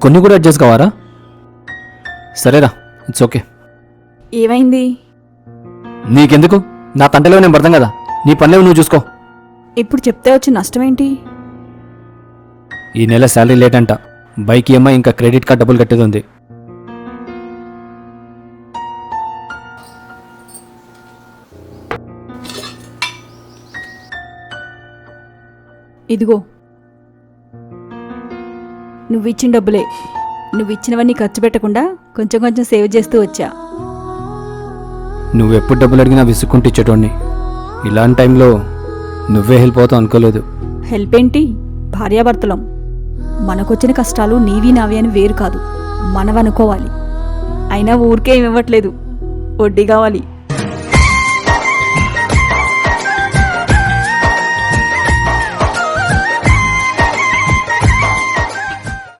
కొన్ని కూడా అడ్జస్ట్ కావారా? సరేరా, ఇట్స్ ఓకే. ఏమైంది? నీకెందుకు? నా తంటలో నేను పడతాం కదా, నీ పనిలేవు నువ్వు చూసుకో. ఇప్పుడు చెప్తే వచ్చి నష్టమేంటి? ఈ నెల శాలరీ లేట్ అంట, బైక్ ఈఎంఐ ఇంకా క్రెడిట్ కార్డ్ డబ్బులు కట్టేది ఉంది. ఇదిగో, నువ్విచ్చిన డబ్బులే. నువ్విచ్చినవన్నీ ఖర్చు పెట్టకుండా కొంచెం కొంచెం సేవ్ చేస్తూ వచ్చా. నువ్వెప్పుడు డబ్బులు అడిగినా విసుక్కుంటూ ఇచ్చేటోడిని, ఇలాంటి టైంలో నువ్వే హెల్ప్ అవుతావు అనుకోలేదు. హెల్ప్ ఏంటి? భార్యాభర్తలం. మనకొచ్చిన కష్టాలు నీవి నావి అని వేరు కాదు, మనవనుకోవాలి. అయినా ఊరికే ఏమి ఇవ్వట్లేదు, వడ్డీ కావాలి.